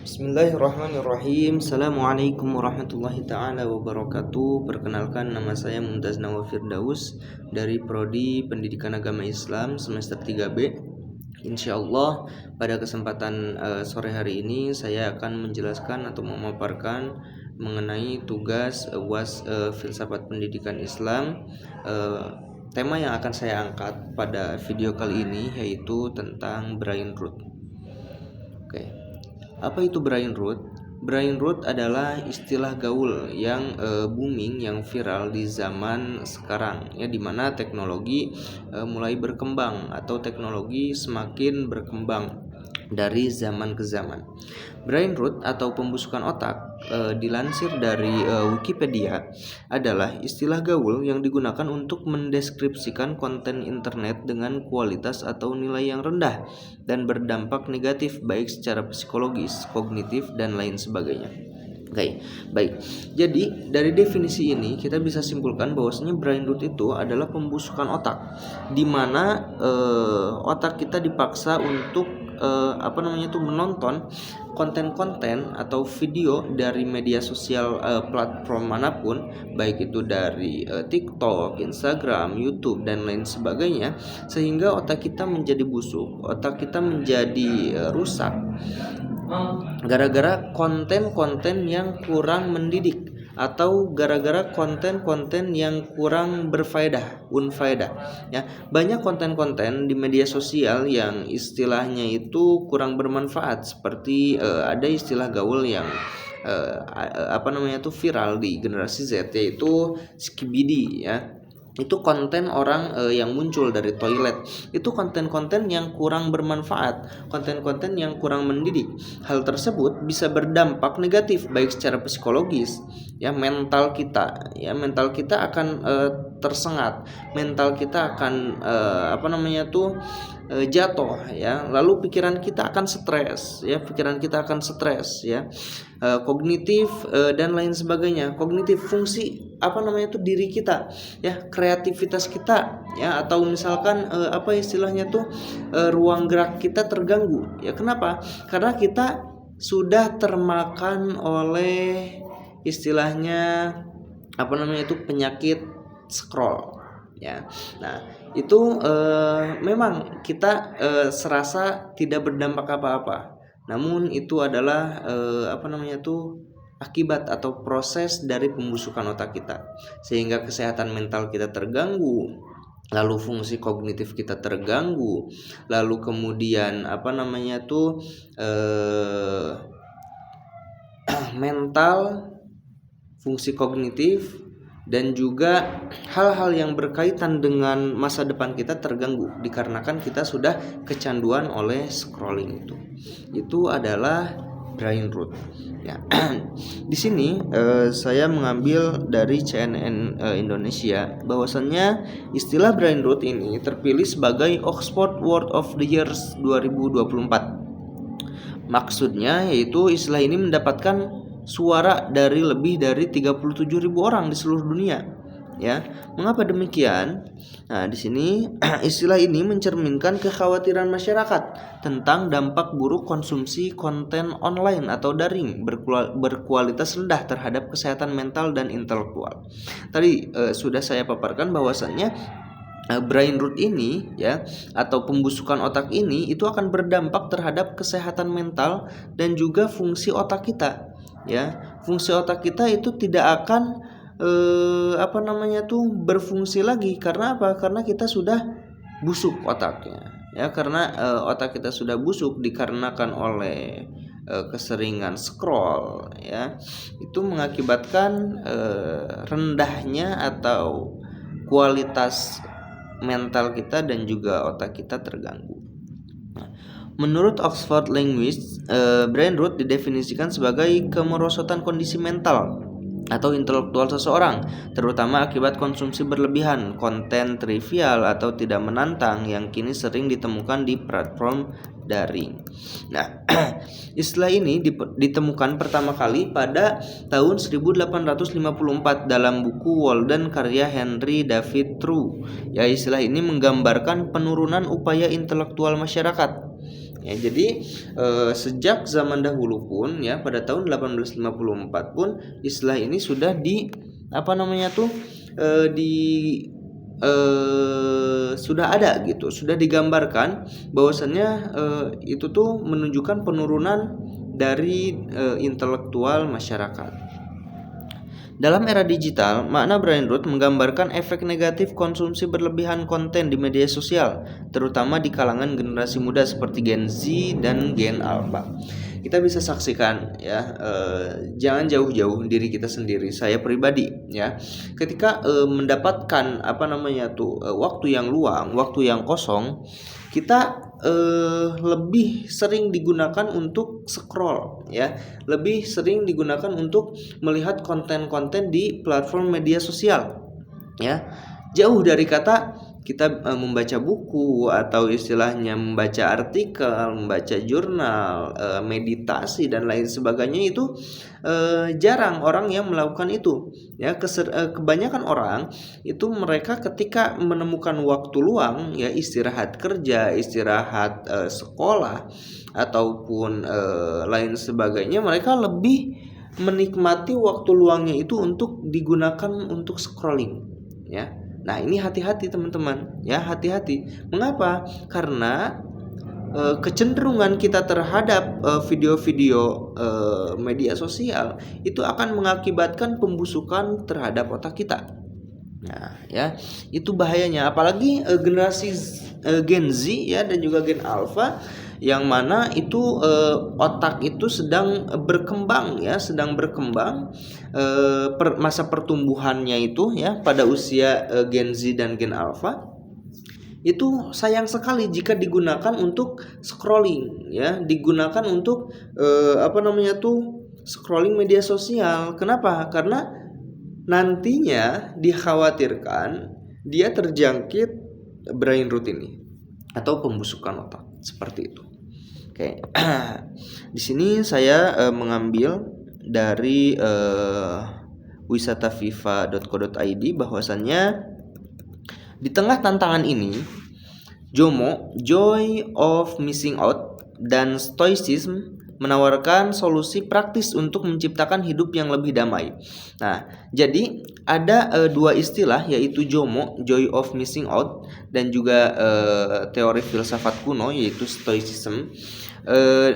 Bismillahirrahmanirrahim. Assalamualaikum warahmatullahi ta'ala wabarakatuh. Perkenalkan, nama saya Mumtaz Nawa Firdaus dari Prodi Pendidikan Agama Islam semester 3B. Insyaallah pada kesempatan sore hari ini saya akan menjelaskan atau memaparkan mengenai tugas UAS Filsafat Pendidikan Islam. Tema yang akan saya angkat pada video kali ini yaitu tentang brain root. Oke. Apa itu brain root? Brain root adalah istilah gaul yang booming, yang viral di zaman sekarang, ya, dimana teknologi mulai berkembang atau teknologi semakin berkembang dari zaman ke zaman. Brain root atau pembusukan otak dilansir dari Wikipedia adalah istilah gaul yang digunakan untuk mendeskripsikan konten internet dengan kualitas atau nilai yang rendah dan berdampak negatif baik secara psikologis, kognitif, dan lain sebagainya. Oke, baik. Jadi dari definisi ini kita bisa simpulkan bahwasanya brain root itu adalah pembusukan otak, di mana otak kita dipaksa untuk menonton konten-konten atau video dari media sosial platform manapun, baik itu dari TikTok, Instagram, YouTube, dan lain sebagainya, sehingga otak kita menjadi busuk, otak kita menjadi rusak gara-gara konten-konten yang kurang mendidik atau gara-gara konten-konten yang kurang berfaedah, unfaedah, ya. Banyak konten-konten di media sosial yang istilahnya itu kurang bermanfaat, seperti ada istilah gaul yang viral di generasi Z, yaitu skibidi, ya. Itu konten orang yang muncul dari toilet. Itu konten-konten yang kurang bermanfaat, konten-konten yang kurang mendidik. Hal tersebut bisa berdampak negatif baik secara psikologis, ya, mental kita akan tersengat, mental kita akan jatuh, ya. Lalu pikiran kita akan stres, ya, kognitif dan lain sebagainya. Kognitif, fungsi diri kita, ya, kreativitas kita, ya, atau misalkan ruang gerak kita terganggu, ya. Kenapa? Karena kita sudah termakan oleh istilahnya penyakit scroll, ya. Nah, itu memang kita serasa tidak berdampak apa-apa. Namun itu adalah akibat atau proses dari pembusukan otak kita, sehingga kesehatan mental kita terganggu, lalu fungsi kognitif kita terganggu, lalu kemudian mental, fungsi kognitif, dan juga hal-hal yang berkaitan dengan masa depan kita terganggu dikarenakan kita sudah kecanduan oleh scrolling itu. Itu adalah brain root, ya. Di sini saya mengambil dari CNN Indonesia bahwasannya istilah brain root ini terpilih sebagai Oxford Word of the Year 2024. Maksudnya yaitu istilah ini mendapatkan suara dari lebih dari 37.000 orang di seluruh dunia, ya. Mengapa demikian? Nah, di sini istilah ini mencerminkan kekhawatiran masyarakat tentang dampak buruk konsumsi konten online atau daring berkualitas rendah terhadap kesehatan mental dan intelektual. Tadi sudah saya paparkan bahwasannya brain root ini, ya, atau pembusukan otak ini itu akan berdampak terhadap kesehatan mental dan juga fungsi otak kita, ya. Fungsi otak kita itu tidak akan berfungsi lagi. Karena apa? Karena kita sudah busuk otaknya, ya. Karena otak kita sudah busuk dikarenakan oleh keseringan scroll, ya. Itu mengakibatkan rendahnya atau kualitas mental kita dan juga otak kita terganggu. Menurut Oxford Language, brain root didefinisikan sebagai kemerosotan kondisi mental atau intelektual seseorang, terutama akibat konsumsi berlebihan konten trivial atau tidak menantang yang kini sering ditemukan di platform daring. Nah, istilah ini ditemukan pertama kali pada tahun 1854 dalam buku Walden karya Henry David Thoreau. Ya, istilah ini menggambarkan penurunan upaya intelektual masyarakat, ya. Jadi sejak zaman dahulu pun ya, pada tahun 1854 pun istilah ini sudah di sudah ada gitu, sudah digambarkan bahwasannya itu tuh menunjukkan penurunan dari intelektual masyarakat. Dalam era digital, makna brain rot menggambarkan efek negatif konsumsi berlebihan konten di media sosial, terutama di kalangan generasi muda seperti Gen Z dan Gen Alpha. Kita bisa saksikan ya, jangan jauh-jauh diri kita sendiri. Saya pribadi ya, ketika mendapatkan waktu yang luang, waktu yang kosong, kita lebih sering digunakan untuk scroll ya, lebih sering digunakan untuk melihat konten-konten di platform media sosial ya, jauh dari kata kita membaca buku atau istilahnya membaca artikel, membaca jurnal, meditasi dan lain sebagainya. Itu jarang orang yang melakukan itu ya. Kebanyakan orang itu mereka ketika menemukan waktu luang ya, istirahat kerja, istirahat sekolah ataupun lain sebagainya, mereka lebih menikmati waktu luangnya itu untuk digunakan untuk scrolling ya. Nah, ini hati-hati teman-teman ya, hati-hati. Mengapa? Karena kecenderungan kita terhadap video-video media sosial itu akan mengakibatkan pembusukan terhadap otak kita. Nah, ya, itu bahayanya. Apalagi generasi Gen Z ya dan juga Gen Alpha, yang mana itu otak itu sedang berkembang ya, masa pertumbuhannya itu ya pada usia Gen Z dan Gen Alpha. Itu sayang sekali jika digunakan untuk scrolling ya, digunakan untuk scrolling media sosial. Kenapa? Karena nantinya dikhawatirkan dia terjangkit brain rot ini atau pembusukan otak seperti itu. Oke. Di sini saya mengambil dari wisataviva.co.id bahwasannya di tengah tantangan ini, JOMO, Joy of Missing Out, dan Stoicism menawarkan solusi praktis untuk menciptakan hidup yang lebih damai. Nah, jadi ada dua istilah, yaitu JOMO, Joy of Missing Out, dan juga teori filsafat kuno yaitu Stoicism,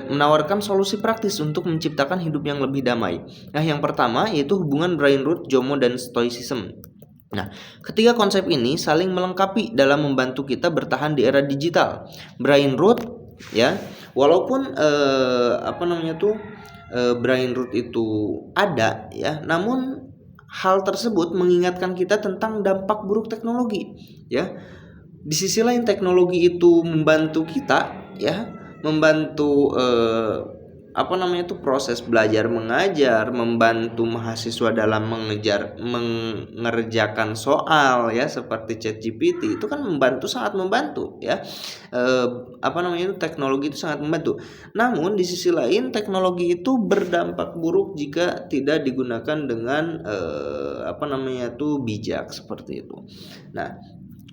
menawarkan solusi praktis untuk menciptakan hidup yang lebih damai. Nah, yang pertama yaitu hubungan brain rot, JOMO, dan Stoicism. Nah, ketiga konsep ini saling melengkapi dalam membantu kita bertahan di era digital. Brain rot ya, walaupun brain rot itu ada ya, namun hal tersebut mengingatkan kita tentang dampak buruk teknologi ya. Di sisi lain, teknologi itu membantu kita ya, membantu proses belajar mengajar, membantu mahasiswa dalam mengerjakan soal ya, seperti ChatGPT itu kan sangat membantu ya. Teknologi itu sangat membantu. Namun di sisi lain, teknologi itu berdampak buruk jika tidak digunakan dengan bijak seperti itu. Nah,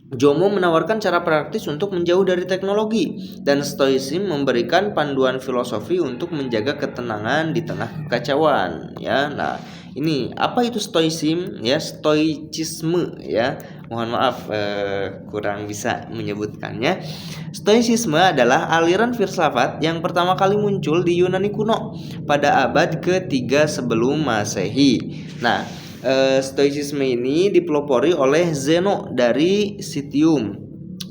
JOMO menawarkan cara praktis untuk menjauh dari teknologi, dan Stoicism memberikan panduan filosofi untuk menjaga ketenangan di tengah kekacauan ya. Nah, ini apa itu Stoicism ya? Stoicisme ya. Mohon maaf kurang bisa menyebutkannya. Stoicisme adalah aliran filsafat yang pertama kali muncul di Yunani kuno pada abad ke-3 sebelum Masehi. Nah, Stoicisme ini dipelopori oleh Zeno dari Citium.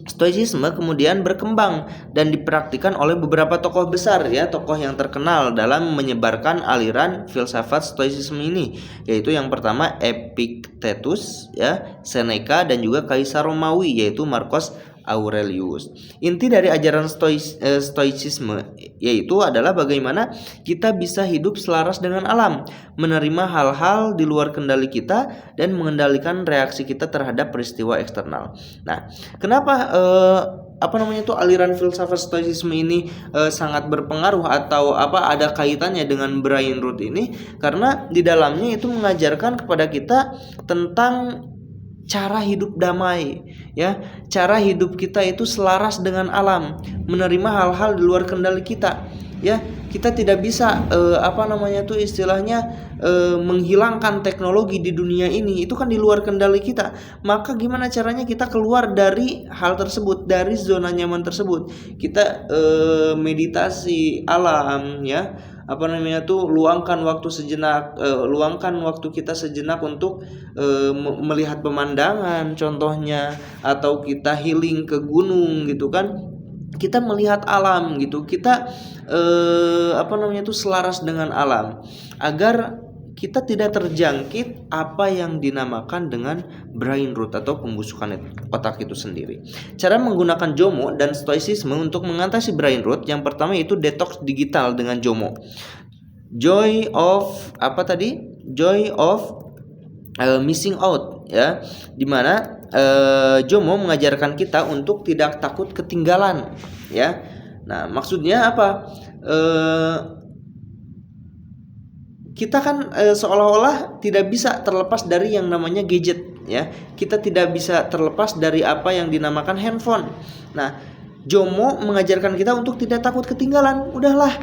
Stoicisme kemudian berkembang dan dipraktikkan oleh beberapa tokoh besar ya, tokoh yang terkenal dalam menyebarkan aliran filsafat Stoicisme ini, yaitu yang pertama Epictetus ya, Seneca, dan juga Kaisar Romawi yaitu Marcus Aurelius. Inti dari ajaran Stoicisme yaitu adalah bagaimana kita bisa hidup selaras dengan alam, menerima hal-hal di luar kendali kita, dan mengendalikan reaksi kita terhadap peristiwa eksternal. Nah, kenapa aliran filsafat Stoicisme ini sangat berpengaruh atau ada kaitannya dengan brain rot ini? Karena di dalamnya itu mengajarkan kepada kita tentang cara hidup damai, ya. Cara hidup kita itu selaras dengan alam, menerima hal-hal di luar kendali kita, ya. Kita tidak bisa istilahnya menghilangkan teknologi di dunia ini, itu kan di luar kendali kita. Maka gimana caranya kita keluar dari hal tersebut, dari zona nyaman tersebut? Kita meditasi alam, ya. Luangkan waktu sejenak, luangkan waktu kita sejenak untuk melihat pemandangan contohnya, atau kita healing ke gunung gitu kan. Kita melihat alam gitu, kita selaras dengan alam, agar kita tidak terjangkit apa yang dinamakan dengan brain rot atau pembusukan otak itu sendiri. Cara menggunakan JOMO dan stoicisme untuk mengatasi brain rot, yang pertama itu detox digital dengan JOMO. Joy of missing out, ya, dimana JOMO mengajarkan kita untuk tidak takut ketinggalan, ya. Nah, maksudnya apa? Kita kan seolah-olah tidak bisa terlepas dari yang namanya gadget, ya. Kita tidak bisa terlepas dari apa yang dinamakan handphone. Nah, JOMO mengajarkan kita untuk tidak takut ketinggalan. Udahlah,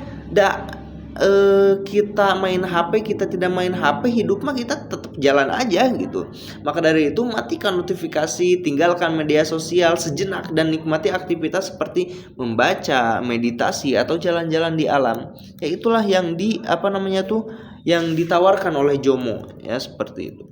kita main HP, kita tidak main HP, hidup mah kita tetap jalan aja gitu. Maka dari itu, matikan notifikasi, tinggalkan media sosial sejenak, dan nikmati aktivitas seperti membaca, meditasi, atau jalan-jalan di alam. Ya, itulah yang yang ditawarkan oleh JOMO, ya, seperti itu.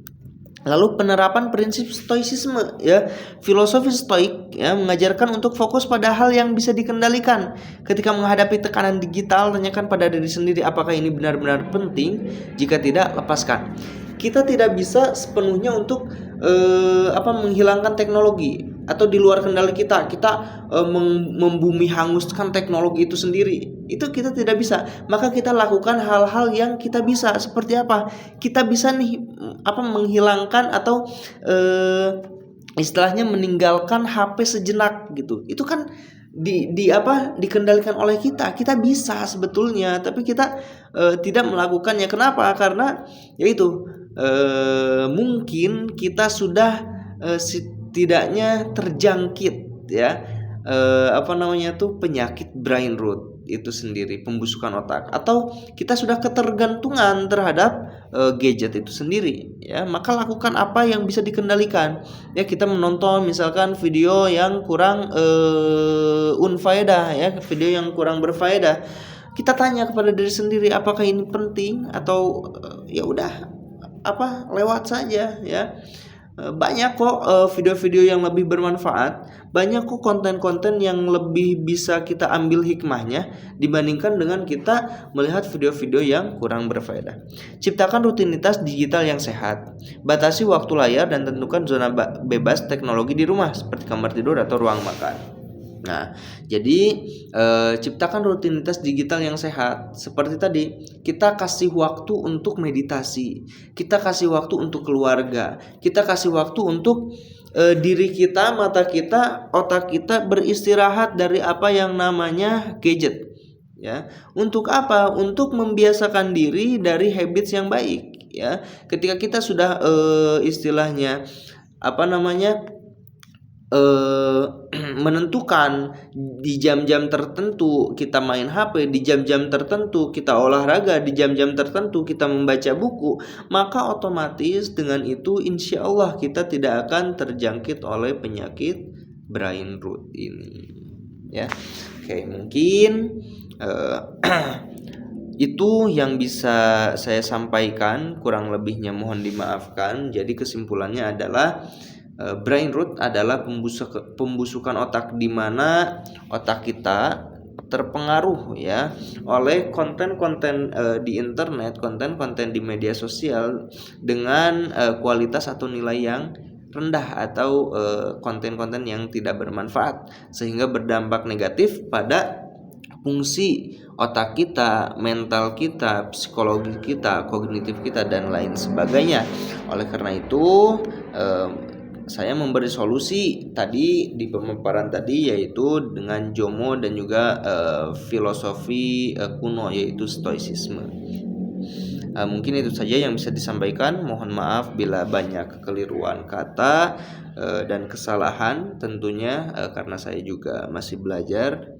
Lalu penerapan prinsip stoicisme, ya. Filosofi stoik, ya, mengajarkan untuk fokus pada hal yang bisa dikendalikan. Ketika menghadapi tekanan digital, tanyakan pada diri sendiri apakah ini benar-benar penting. Jika tidak, lepaskan. Kita tidak bisa sepenuhnya untuk menghilangkan teknologi atau di luar kendali kita. Kita membumi hanguskan teknologi itu sendiri. Itu kita tidak bisa. Maka kita lakukan hal-hal yang kita bisa. Seperti apa? Kita bisa menghilangkan atau istilahnya meninggalkan HP sejenak gitu. Itu kan dikendalikan oleh kita. Kita bisa sebetulnya, tapi kita tidak melakukannya. Kenapa? Karena yaitu mungkin kita sudah setidaknya terjangkit, ya, penyakit brain rot itu sendiri, pembusukan otak, atau kita sudah ketergantungan terhadap gadget itu sendiri, ya. Maka lakukan apa yang bisa dikendalikan, ya. Kita menonton misalkan video yang kurang unfaedah, ya, video yang kurang berfaedah. Kita tanya kepada diri sendiri apakah ini penting, atau ya udah lewat saja, ya. Banyak kok video-video yang lebih bermanfaat, banyak kok konten-konten yang lebih bisa kita ambil hikmahnya dibandingkan dengan kita melihat video-video yang kurang berfaedah. Ciptakan rutinitas digital yang sehat. Batasi waktu layar dan tentukan zona bebas teknologi di rumah seperti kamar tidur atau ruang makan. Nah, jadi ciptakan rutinitas digital yang sehat. Seperti tadi, kita kasih waktu untuk meditasi, kita kasih waktu untuk keluarga, kita kasih waktu untuk diri kita, mata kita, otak kita beristirahat dari apa yang namanya gadget, ya. Untuk apa? Untuk membiasakan diri dari habits yang baik, ya. Ketika kita sudah istilahnya menentukan di jam-jam tertentu kita main HP, di jam-jam tertentu kita olahraga, di jam-jam tertentu kita membaca buku, maka otomatis dengan itu insya Allah kita tidak akan terjangkit oleh penyakit brain rot ini, ya. Oke, mungkin itu yang bisa saya sampaikan, kurang lebihnya mohon dimaafkan. Jadi kesimpulannya adalah brain rot adalah pembusukan otak, di mana otak kita terpengaruh, ya, oleh konten-konten di internet, konten-konten di media sosial dengan kualitas atau nilai yang rendah, atau konten-konten yang tidak bermanfaat, sehingga berdampak negatif pada fungsi otak kita, mental kita, psikologi kita, kognitif kita, dan lain sebagainya. Oleh karena itu saya memberi solusi tadi di pemaparan tadi, yaitu dengan JOMO dan juga filosofi kuno, yaitu stoicisme. Mungkin itu saja yang bisa disampaikan. Mohon maaf bila banyak kekeliruan kata dan kesalahan tentunya, karena saya juga masih belajar.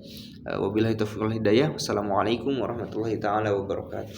Wabillahi taufiq wal hidayah. Wassalamualaikum warahmatullahi taala wabarakatuh.